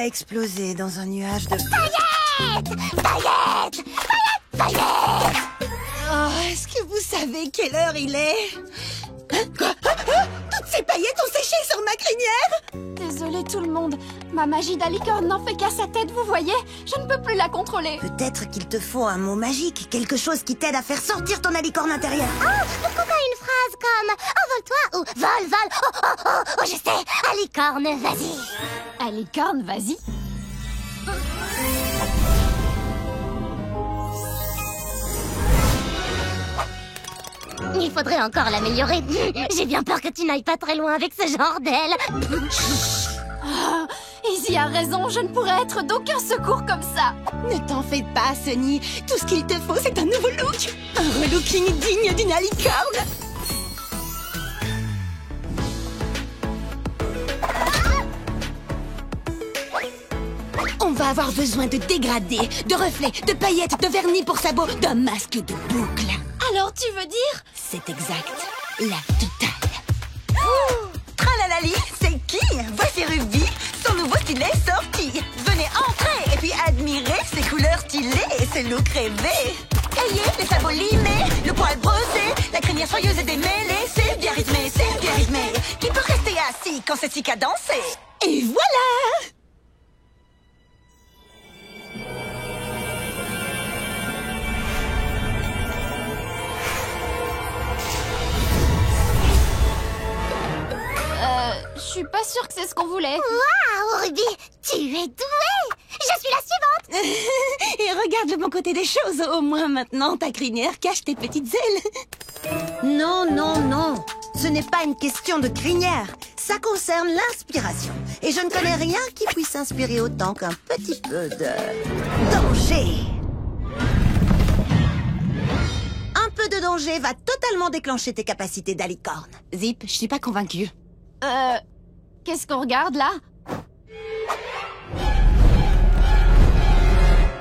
exploser dans un nuage de... Paillettes! Paillettes! Paillettes! Paillettes! Oh, est-ce que vous savez quelle heure il est? Quoi? Toutes ces paillettes ont séché sur ma crinière! Désolée tout le monde, ma magie d'alicorne n'en fait qu'à sa tête, vous voyez? Je ne peux plus la contrôler. Peut-être qu'il te faut un mot magique, quelque chose qui t'aide à faire sortir ton alicorne intérieur. Oh, pourquoi pas une phrase comme envole-toi ou vole, vole, oh, oh, oh, oh, je sais, alicorne, vas-y. Alicorne, vas-y. Il faudrait encore l'améliorer. J'ai bien peur que tu n'ailles pas très loin avec ce genre d'aile. Oh, Izzy a raison, je ne pourrais être d'aucun secours comme ça. Ne t'en fais pas, Sunny. Tout ce qu'il te faut, c'est un nouveau look. Un relooking digne d'une alicorne. On va avoir besoin de dégradés, de reflets, de paillettes, de vernis pour sabots, d'un masque de boucles. Alors tu veux dire? C'est exact. La totale. Tralalali, c'est qui? Voici Ruby, son nouveau stylet sorti. Venez entrer et puis admirer ses couleurs stylées, ses looks rêvés. Ayez les sabots limés, le poil brossé, la crinière soyeuse et démêlée. C'est bien rythmé, c'est bien rythmé. Qui peut rester assis quand c'est si cadencé? Et voilà! Je suis pas sûre que c'est ce qu'on voulait. Waouh, Ruby, tu es douée. Je suis la suivante. Et regarde le bon côté des choses. Au moins maintenant, ta crinière cache tes petites ailes. Non, non, non. Ce n'est pas une question de crinière. Ça concerne l'inspiration. Et je ne connais rien qui puisse inspirer autant qu'un petit peu de... danger. Un peu de danger va totalement déclencher tes capacités d'alicorne. Zip, je suis pas convaincue. Qu'est-ce qu'on regarde là?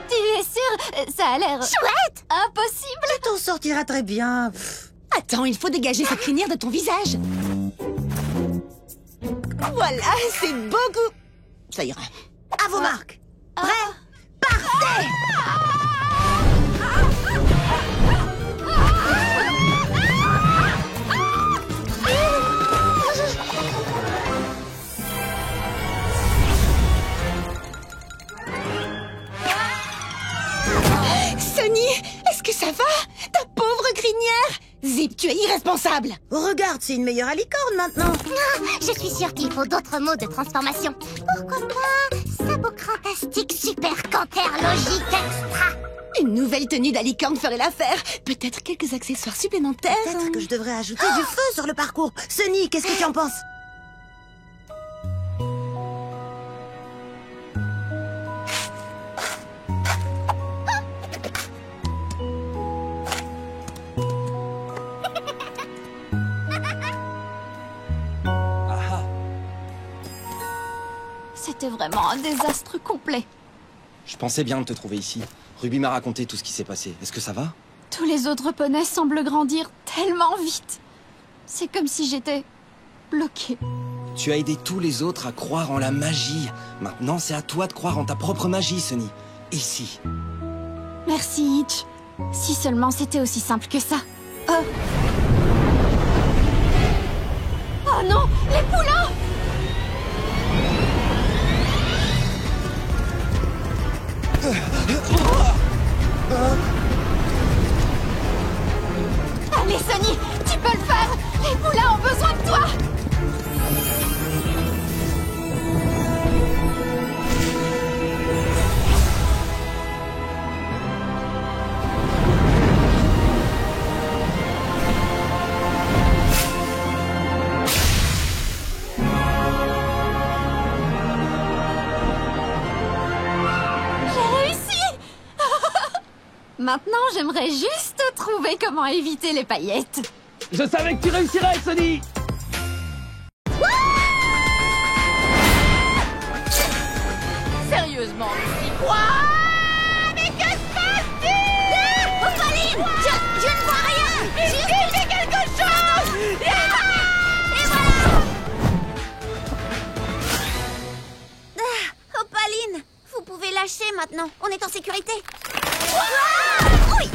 Tu es sûre? Ça a l'air... Chouette. impossible! Tu t'en sortiras très bien. Pff. Attends, il faut dégager cette crinière de ton visage. Voilà, c'est beaucoup. Ça ira. À vos marques. Prêts? Partez! Sunny, est-ce que ça va? Ta pauvre crinière! Zip, tu es irresponsable! Regarde, c'est une meilleure alicorne maintenant. Ah, je suis sûre qu'il faut d'autres mots de transformation. Pourquoi pas sabot crantastique super canter logique extra. Une nouvelle tenue d'alicorne ferait l'affaire. Peut-être quelques accessoires supplémentaires. Peut-être que je devrais ajouter du feu sur le parcours. Sunny, qu'est-ce que tu en penses? C'était vraiment un désastre complet. Je pensais bien de te trouver ici. Ruby m'a raconté tout ce qui s'est passé. Est-ce que ça va? Tous les autres poneys semblent grandir tellement vite. C'est comme si j'étais bloquée. Tu as aidé tous les autres à croire en la magie. Maintenant, c'est à toi de croire en ta propre magie, Sunny. Ici. Merci, Hitch. Si seulement c'était aussi simple que ça. Oh non, les poulains! Allez, Sunny, tu peux le faire! Les poulains ont besoin de toi! Maintenant, j'aimerais juste trouver comment éviter les paillettes. Je savais que tu réussirais, Sunny! Sérieusement, Lucy, quoi? Mais que se passe-t-il? Opaline, je ne vois rien. Juste fais quelque chose. Et voilà. Opaline, maintenant. On est en sécurité. Oui.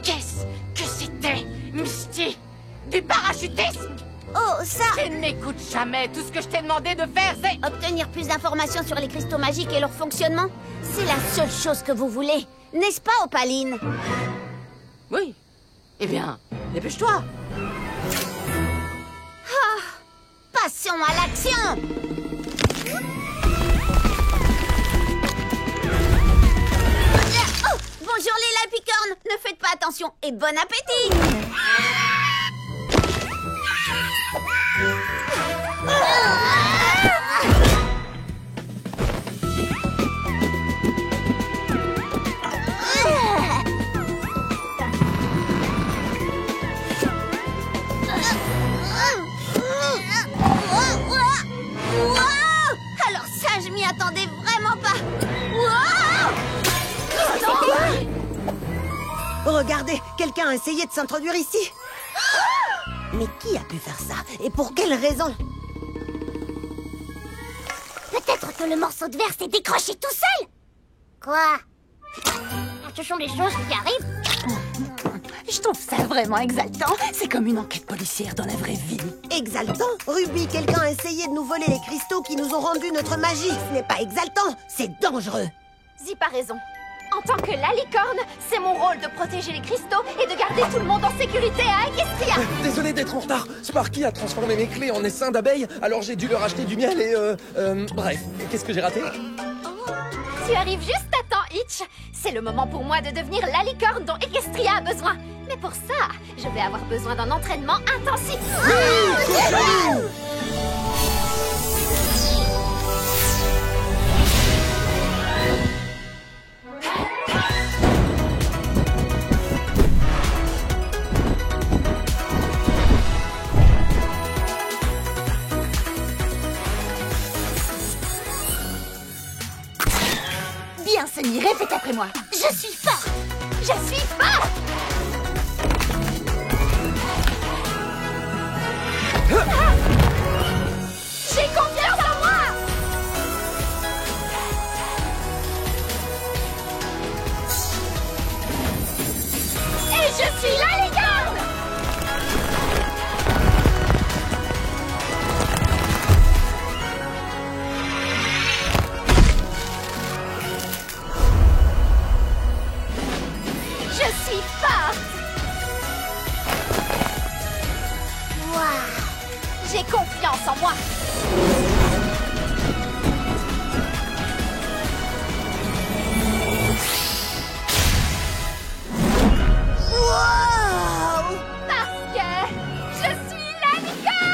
Qu'est-ce que c'était, Misty? Du parachutisme? Oh, ça... Tu ne m'écoutes jamais. Tout ce que je t'ai demandé de faire, c'est... Obtenir plus d'informations sur les cristaux magiques et leur fonctionnement, c'est la seule chose que vous voulez. N'est-ce pas, Opaline? Oui. Eh bien, dépêche-toi. Passons à l'action! Oh, bonjour les Lapicornes! Ne faites pas attention et bon appétit! Alors ça, je m'y attendais vraiment pas. Regardez, quelqu'un a essayé de s'introduire ici. Mais qui a pu faire ça? Et pour quelle raison? Peut-être que le morceau de verre s'est décroché tout seul. Quoi? Ce sont des choses qui arrivent. Je trouve ça vraiment exaltant. C'est comme une enquête policière dans la vraie vie. Exaltant? Ruby, quelqu'un a essayé de nous voler les cristaux qui nous ont rendu notre magie. Ce n'est pas exaltant, c'est dangereux. Zip a raison. En tant que la licorne, c'est mon rôle de protéger les cristaux et de garder tout le monde en sécurité à Equestria. Désolé d'être en retard. Sparky a transformé mes clés en essaim d'abeilles, alors j'ai dû leur acheter du miel et bref, qu'est-ce que j'ai raté? Tu arrives juste à temps, Hitch. C'est le moment pour moi de devenir la licorne dont Equestria a besoin. Mais pour ça, je vais avoir besoin d'un entraînement intensif. Bien, Sunny, répète après moi. Je suis forte. Je suis forte. J'ai confiance en moi. Et je suis la licorne. Je suis forte. Waouh. J'ai confiance en moi. Wow! Parce que je suis la licorne.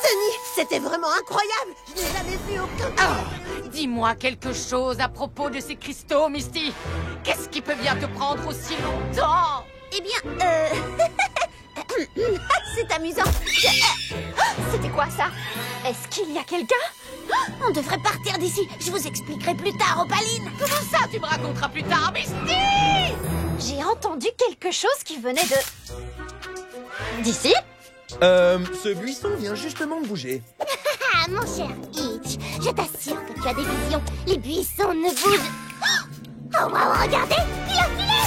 Sunny, c'était vraiment incroyable. Je n'ai jamais vu aucun... Dis-moi quelque chose à propos de ces cristaux, Misty. Qu'est-ce qui peut bien te prendre aussi longtemps? Eh bien, c'est amusant. C'était quoi ça? Est-ce qu'il y a quelqu'un? On devrait partir d'ici. Je vous expliquerai plus tard, Opaline. Comment ça, tu me raconteras plus tard, Misty? J'ai entendu quelque chose qui venait de... d'ici? Ce buisson vient justement de bouger. Ah, mon cher Hitch, je t'assure que tu as des visions. Les buissons ne bougent... Oh, wow, regardez, il a filé.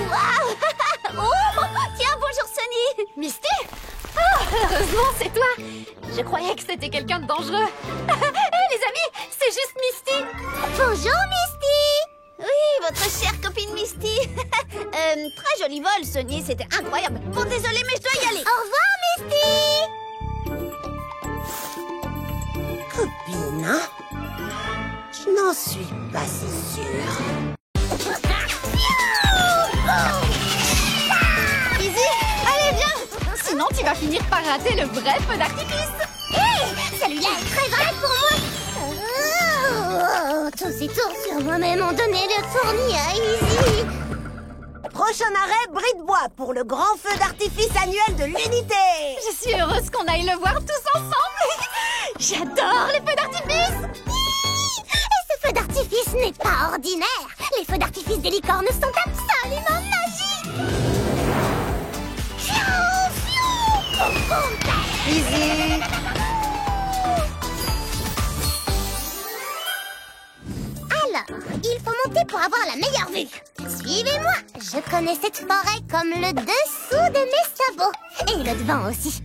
Waouh. Oh, tiens, bonjour Sunny. Misty? Oh, heureusement, c'est toi. Je croyais que c'était quelqu'un de dangereux. Hé, les amis, c'est juste Misty. Bonjour Misty. Oui, votre chère copine Misty. Très joli vol, Sunny, c'était incroyable. Bon, désolé, mais je dois y aller. Au revoir, Misty. Copine, hein? Je n'en suis pas si sûre. Easy, allez, viens. Sinon, tu vas finir par rater le vrai feu d'artifice. Hé, celui-là est très vrai pour moi. Tous ces tours sur moi-même ont donné le tournis à Easy. Prochain arrêt, bris de bois pour le grand feu d'artifice annuel de l'unité. Je suis heureuse qu'on aille le voir tous ensemble. J'adore les feux d'artifice. Et ce feu d'artifice n'est pas ordinaire. Les feux d'artifice des licornes sont absolument magiques. Fiou, fiou, poum, poum, Easy. Alors, il faut monter pour avoir la meilleure vue. Suivez-moi. Je connais cette forêt comme le dessous de mes sabots. Et le devant aussi.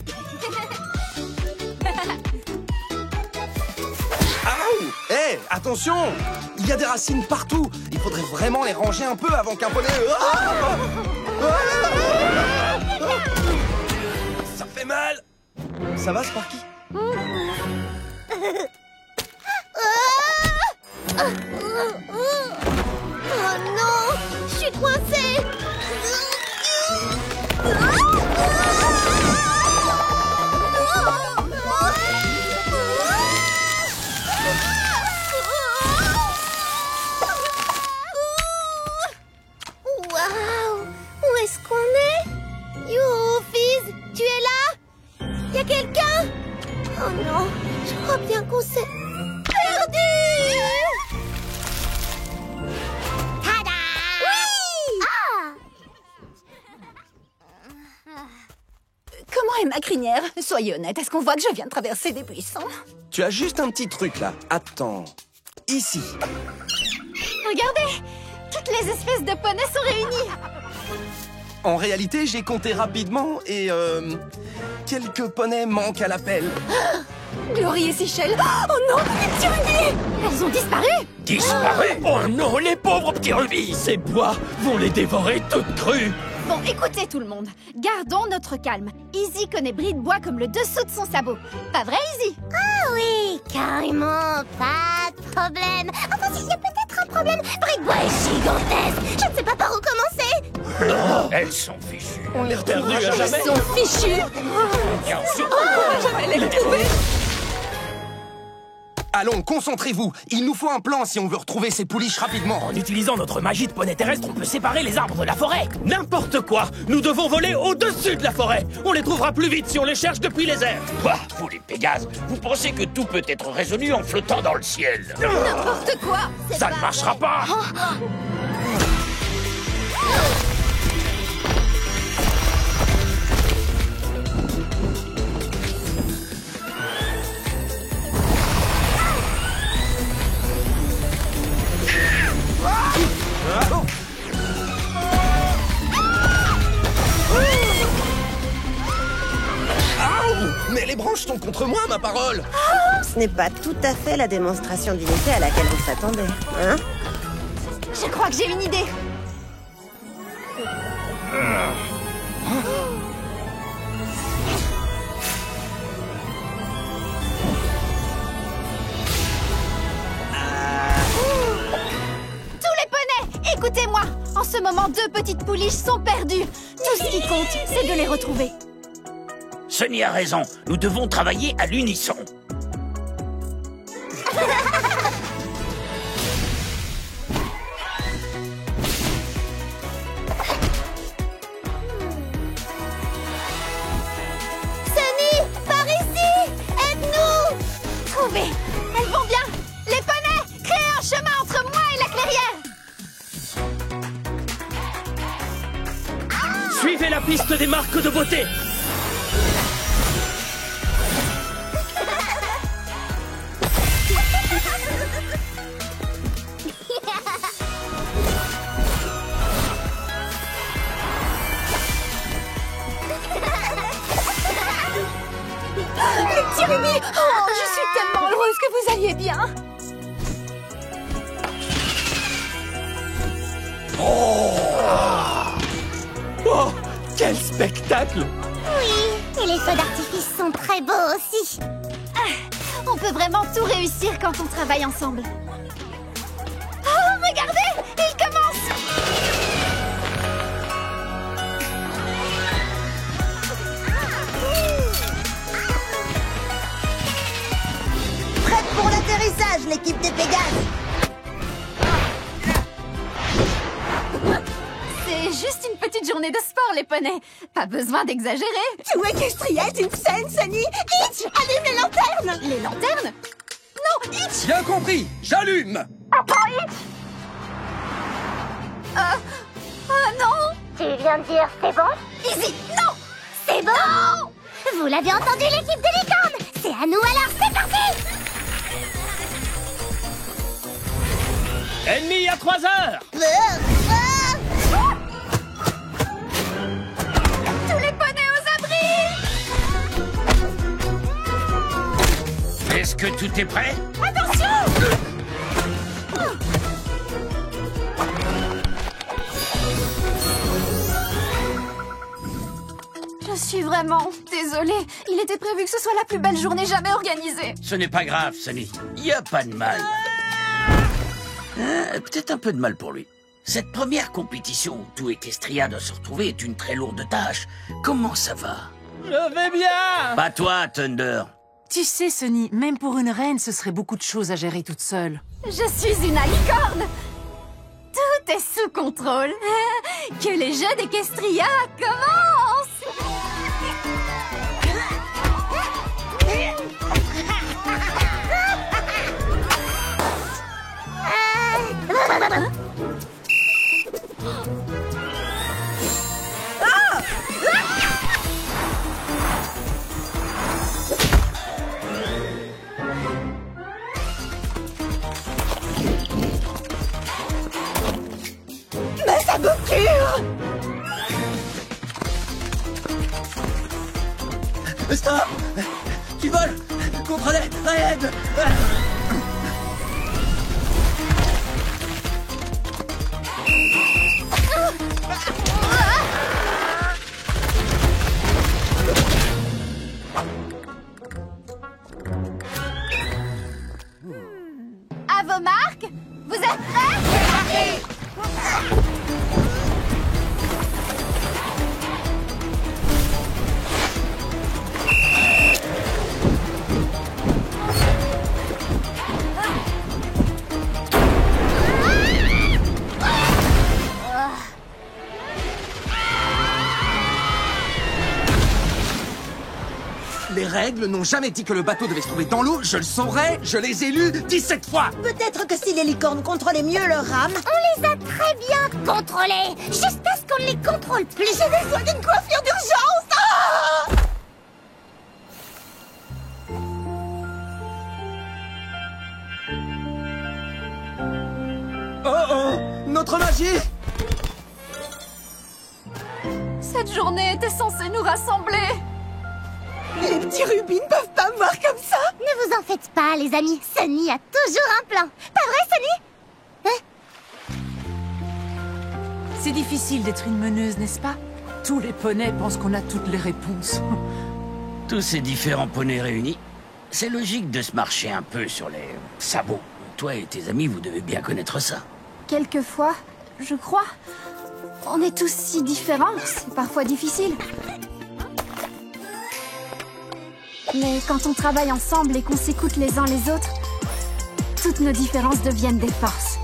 Aouh! Hé, attention! Il y a des racines partout. Il faudrait vraiment les ranger un peu avant qu'un poney... Ça fait mal! Ça va, Sparky? Oh non, je suis coincée. Waouh, où est-ce qu'on est? Youhou, Fizz, tu es là? Y a quelqu'un? Oh non, je crois bien qu'on s'est perdu. Tada! Oui! Comment est ma crinière? Soyez honnête, est-ce qu'on voit que je viens de traverser des buissons? Tu as juste un petit truc, là. Attends. Ici. Regardez, toutes les espèces de poneys sont réunies. En réalité, j'ai compté rapidement et... quelques poneys manquent à l'appel. Glory et Sichel. Oh non, les petits rubis! Elles ont disparu. Disparu? Oh non, les pauvres petits rubis! Ces bois vont les dévorer toutes crues! Bon, écoutez tout le monde, gardons notre calme. Izzy connaît bris de bois comme le dessous de son sabot. Pas vrai, Izzy? Ah oui, carrément, pas de problème. Enfin, s'il y a peut-être un problème, bris de bois est gigantesque. Je ne sais pas par où commencer. Non, elles sont fichues. On les retrouvera Perdues à jamais. jamais. Ils sont fichus. Bien sûr. Jamais les retrouver. Allons, concentrez-vous. Il nous faut un plan si on veut retrouver ces pouliches rapidement. En utilisant notre magie de poney terrestre, on peut séparer les arbres de la forêt. N'importe quoi! Nous devons voler au-dessus de la forêt. On les trouvera plus vite si on les cherche depuis les airs. Quoi, vous les Pégases, vous pensez que tout peut être résolu en flottant dans le ciel? N'importe quoi. Ça ne marchera pas. Mais les branches sont contre moi, ma parole. Ce n'est pas tout à fait la démonstration d'unité à laquelle on s'attendait, hein? Je crois que j'ai une idée. Tous les poneys, écoutez-moi. En ce moment, 2 petites pouliches sont perdues. Tout ce qui compte, c'est de les retrouver. Sunny a raison, nous devons travailler à l'unisson. Sunny, par ici! Aide-nous! Trouvez. Elles vont bien. Les poneys, créez un chemin entre moi et la clairière. Suivez la piste des marques de beauté. Petit rubis! Oh, je suis tellement heureuse que vous alliez bien! Oh, quel spectacle! Oui, et les feux d'artifice sont très beaux aussi. On peut vraiment tout réussir quand on travaille ensemble. Oh, regardez, il commence. Prête pour l'atterrissage, l'équipe des Pégases! C'est juste une petite journée de sport, les poneys. Pas besoin d'exagérer. Tout Equestria est une scène, Sunny. Itch, allume les lanternes. Les lanternes? Non, Itch! Bien compris, j'allume. Attends, Itch! Oh non! Tu viens de dire c'est bon? Izzy, non! C'est bon? Non! Vous l'avez entendu, l'équipe de licorne? C'est à nous alors, c'est parti! Ennemi à 3 heures! Tous les poneys aux abris! Est-ce que tout est prêt? Attention! Je suis vraiment désolée. Il était prévu que ce soit la plus belle journée jamais organisée. Ce n'est pas grave, Sunny. Y a pas de mal. Peut-être un peu de mal pour lui. Cette première compétition où tout Equestria doit se retrouver est une très lourde tâche. Comment ça va? Je vais bien! Pas toi, Thunder. Tu sais, Sunny, même pour une reine, ce serait beaucoup de choses à gérer toute seule. Je suis une alicorne. Tout est sous contrôle. Que les jeux d'Equestria commencent! Mais ça me cure. Stop! Tu voles contre les raids! À vos marques, vous êtes prêts? Les règles n'ont jamais dit que le bateau devait se trouver dans l'eau. Je le saurais, je les ai lus 17 fois. Peut-être que si les licornes contrôlaient mieux leur rame. On les a très bien contrôlés, juste à ce qu'on ne les contrôle plus. J'ai besoin d'une coiffure d'urgence. Ah! Oh oh, notre magie! Cette journée était censée nous rassembler. Les petits rubis ne peuvent pas me voir comme ça. Ne vous en faites pas, les amis. Sunny a toujours un plan. Pas vrai, Sunny? C'est difficile d'être une meneuse, n'est-ce pas? Tous les poneys pensent qu'on a toutes les réponses. Tous ces différents poneys réunis, c'est logique de se marcher un peu sur les sabots. Toi et tes amis, vous devez bien connaître ça. Quelquefois, je crois. On est tous si différents, c'est parfois difficile. Mais quand on travaille ensemble et qu'on s'écoute les uns les autres, toutes nos différences deviennent des forces.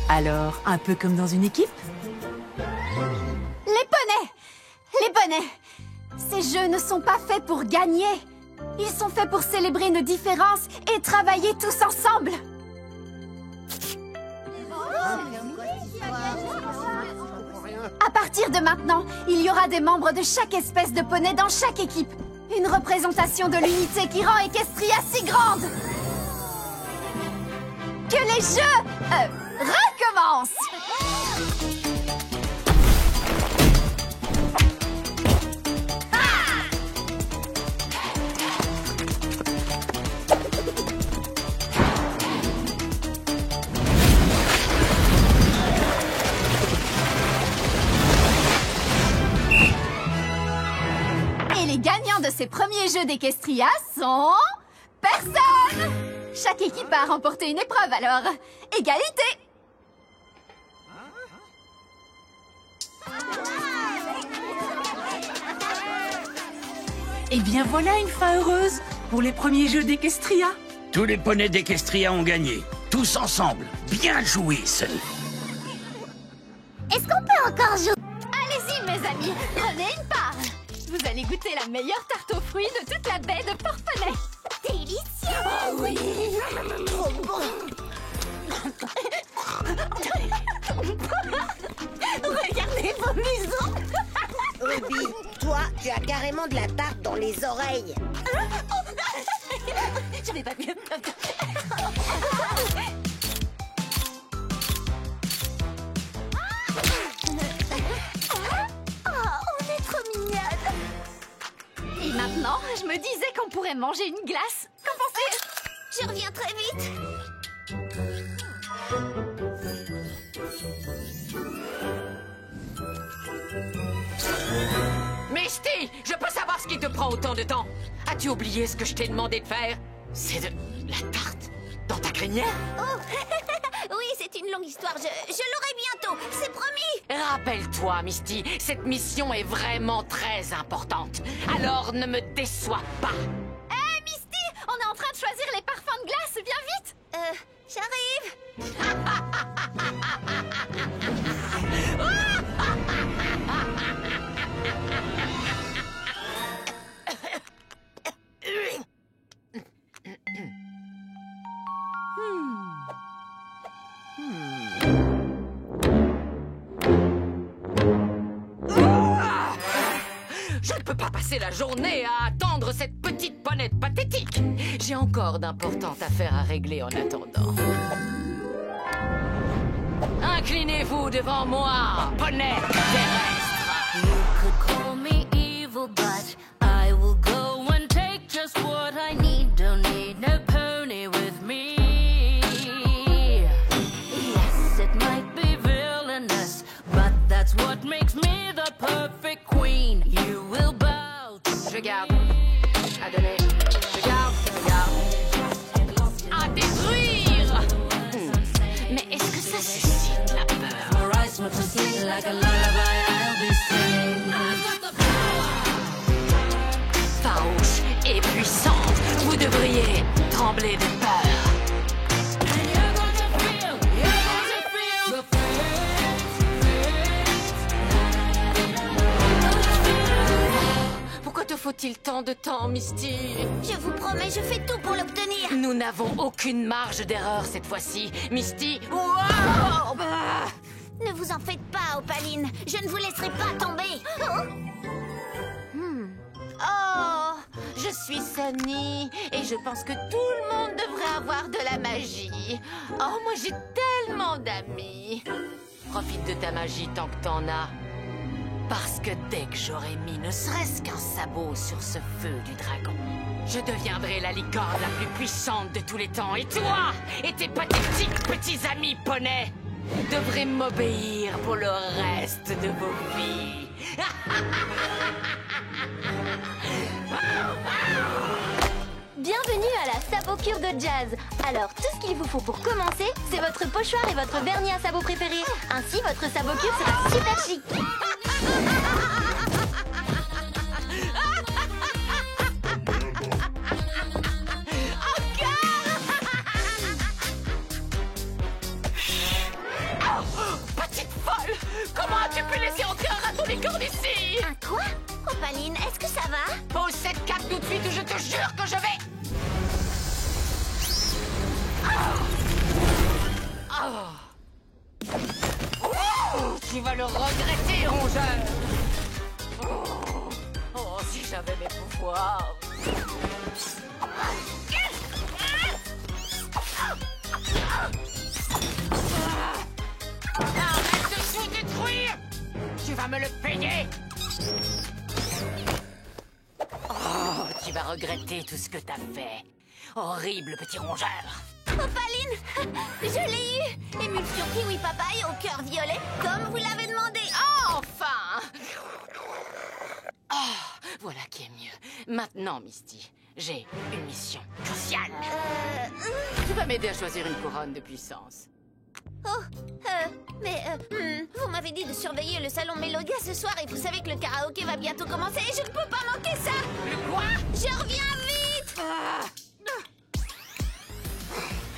Alors, un peu comme dans une équipe? Les poneys! Les poneys! Ces jeux ne sont pas faits pour gagner. Ils sont faits pour célébrer nos différences et travailler tous ensemble. À partir de maintenant, il y aura des membres de chaque espèce de poney dans chaque équipe. Une représentation de l'unité qui rend Equestria si grande. Que les jeux recommencent. Les gagnants de ces premiers jeux d'Equestria sont... personne! Chaque équipe a remporté une épreuve alors. Égalité! Eh bien voilà une fin heureuse pour les premiers jeux d'Equestria. Tous les poneys d'Equestria ont gagné. Tous ensemble. Bien joué, Sunny. Est-ce qu'on peut encore jouer? Allez-y, mes amis, prenez une part. Vous allez goûter la meilleure tarte aux fruits de toute la baie de Port-Poney. Délicieux! Oh oui. Trop bon. Regardez vos museaux! Ruby, toi, tu as carrément de la tarte dans les oreilles. Je vais pas mieux. On est trop mignonnes! Et maintenant, je me disais qu'on pourrait manger une glace. Qu'en pensez? Je reviens très vite! Misty, je peux savoir ce qui te prend autant de temps? As-tu oublié ce que je t'ai demandé de faire? C'est de la tarte dans ta crinière? Oh! Oui, c'est une longue histoire. Je l'aurai bientôt, c'est promis! Rappelle-toi, Misty, cette mission est vraiment très importante. Alors ne me déçois pas. Hé, Misty, on est en train de choisir les parfums de glace. Viens vite. J'arrive! Je ne peux pas passer la journée à attendre cette petite ponette pathétique. J'ai encore d'importantes affaires à régler en attendant. Inclinez-vous devant moi, ponette terrestre. You could call me evil, but I will go and take just what I need. Don't need no pony with me. Yes, it might be villainous, but that's what makes me the perfect queen. You will bow. Je garde. À donner. Je garde. À détruire. Mais est-ce que ça suscite la peur? Farouche et puissante, vous devriez trembler de peur. Pourquoi te faut-il tant de temps, Misty? Je vous promets, je fais tout pour l'obtenir! Nous n'avons aucune marge d'erreur cette fois-ci, Misty. Wow! Ne vous en faites pas, Opaline. Je ne vous laisserai pas tomber. Oh, je suis Sunny et je pense que tout le monde devrait avoir de la magie. Oh, moi j'ai tellement d'amis. Profite de ta magie tant que t'en as. Parce que dès que j'aurai mis ne serait-ce qu'un sabot sur ce feu du dragon, je deviendrai la licorne la plus puissante de tous les temps. Et toi et tes pathétiques petits amis poneys devrez m'obéir pour le reste de vos vies. Bienvenue à la sabot-cure de Jazz. Alors, tout ce qu'il vous faut pour commencer, c'est votre pochoir et votre vernis à sabot préféré. Ainsi, votre sabot-cure sera super chic. Petite folle! Comment as-tu pu laisser entrer un raton licorne ici? Un quoi? Opaline, est-ce que ça va? Pose cette cape tout de suite ou je te jure que je vais... Tu vas le regretter, rongeur! Oh, si j'avais mes pouvoirs! Arrête de tout détruire! Tu vas me le payer! Oh, tu vas regretter tout ce que t'as fait. Horrible petit rongeur. Opaline, je l'ai eu. Émulsion kiwi papaye au cœur violet, comme vous l'avez demandé. Enfin! Oh, voilà qui est mieux. Maintenant, Misty, j'ai une mission cruciale. Tu vas m'aider à choisir une couronne de puissance. Vous m'avez dit de surveiller le salon Mélodia ce soir et vous savez que le karaoké va bientôt commencer et je ne peux pas manquer ça. Le quoi? Je reviens vite.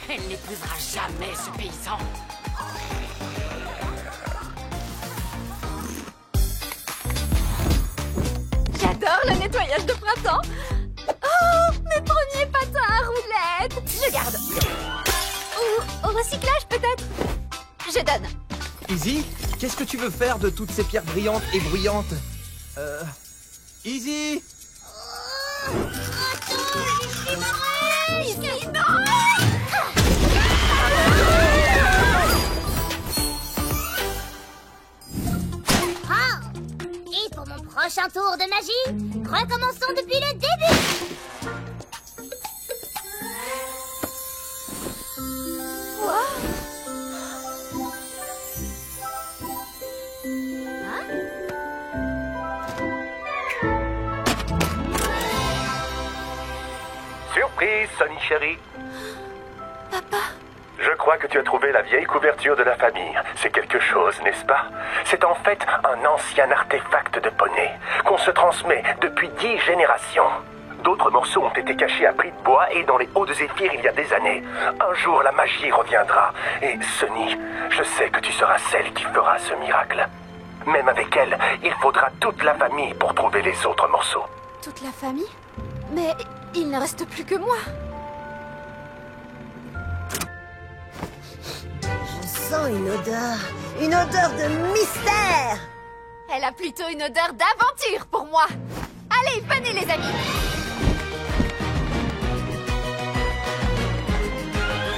Elle n'épousera jamais ce paysan. mariage de printemps. Oh, mes premiers patins à roulettes. Je garde. Ou au recyclage, peut-être. Je donne. Izzy, qu'est-ce que tu veux faire de toutes ces pierres brillantes et bruyantes? Izzy! Et pour mon prochain tour de magie, recommençons depuis le début. Surprise, Sonny chérie. Papa. Je crois que tu as trouvé la vieille couverture de la famille. C'est quelque chose, n'est-ce pas? C'est en fait un ancien artefact de poney qu'on se transmet depuis 10 générations. D'autres morceaux ont été cachés à prix de bois et dans les hauts de Zéphyr il y a des années. Un jour, la magie reviendra. Et Sonny, je sais que tu seras celle qui fera ce miracle. Même avec elle, il faudra toute la famille pour trouver les autres morceaux. Toute la famille? Mais il ne reste plus que moi. Je sens une odeur de mystère. Elle a plutôt une odeur d'aventure pour moi. Allez, venez les amis.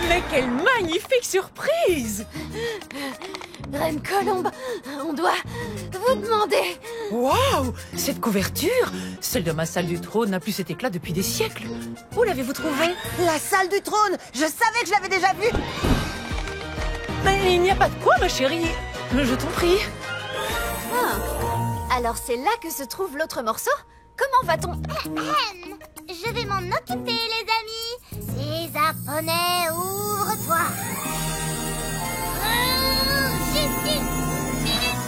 Mais quelle magnifique surprise! Reine Colombe, on doit vous demander... Waouh! Cette couverture, celle de ma salle du trône n'a plus cet éclat depuis des siècles. Où l'avez-vous trouvée? La salle du trône. Je savais que je l'avais déjà vue. Mais il n'y a pas de quoi, ma chérie. Je t'en prie. Ah, alors c'est là que se trouve l'autre morceau? Comment va-t-on? Je vais m'en occuper, les amis. César Poney, ouvre-toi. Juste une minute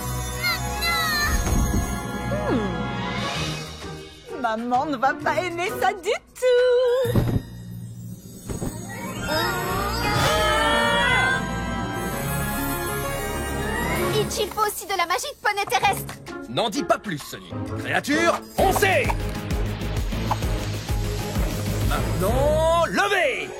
maintenant. Maman ne va pas aimer ça du tout. Itch, il faut aussi de la magie de poney terrestre. N'en dis pas plus, Sonny. Créature, foncez! Maintenant, levez!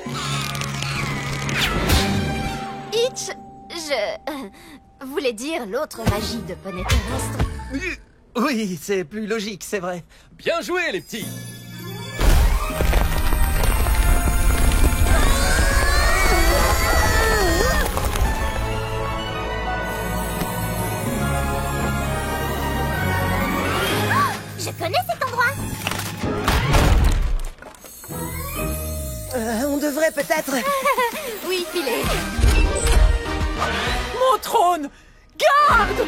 Itch, je voulais dire l'autre magie de poney terrestre. Oui, c'est plus logique, c'est vrai. Bien joué, les petits! Je connais cet endroit. On devrait peut-être... Oui, filez. Mon trône! Garde!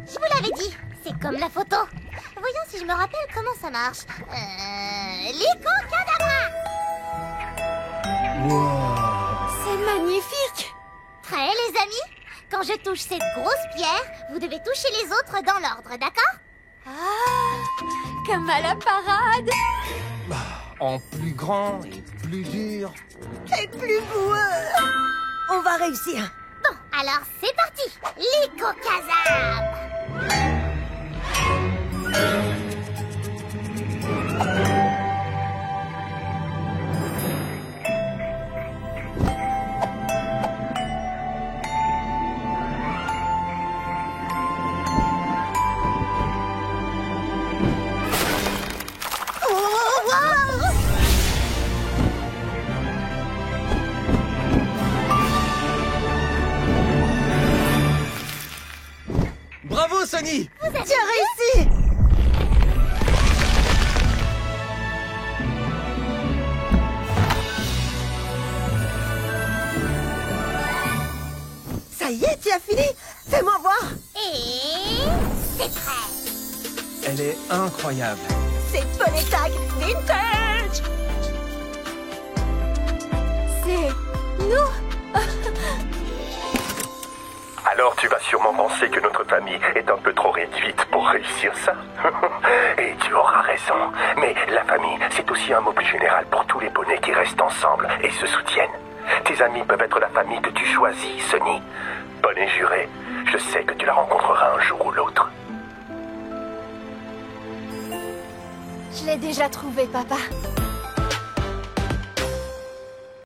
Je vous l'avais dit, c'est comme la photo. Voyons si je me rappelle comment ça marche. Lycocadabra! C'est magnifique. Prêts, les amis? Quand je touche cette grosse pierre, vous devez toucher les autres dans l'ordre, d'accord? Ah, comme à la parade. En plus grand et plus dur. Et plus boueux. On va réussir. Bon, alors c'est parti. Lycocazab! Bravo, Sonny! Tu as réussi! Ça y est, tu as fini? Fais-moi voir! Et c'est prêt! Elle est incroyable. C'est Poney Tag Vintage. C'est nous. Alors tu vas sûrement penser que notre famille est un peu trop réduite pour réussir ça. Et tu auras raison. Mais la famille, c'est aussi un mot plus général pour tous les poneys qui restent ensemble et se soutiennent. Tes amis peuvent être la famille que tu choisis, Sonny. Poney juré, je sais que tu la rencontreras un jour ou l'autre. Je l'ai déjà trouvé, papa.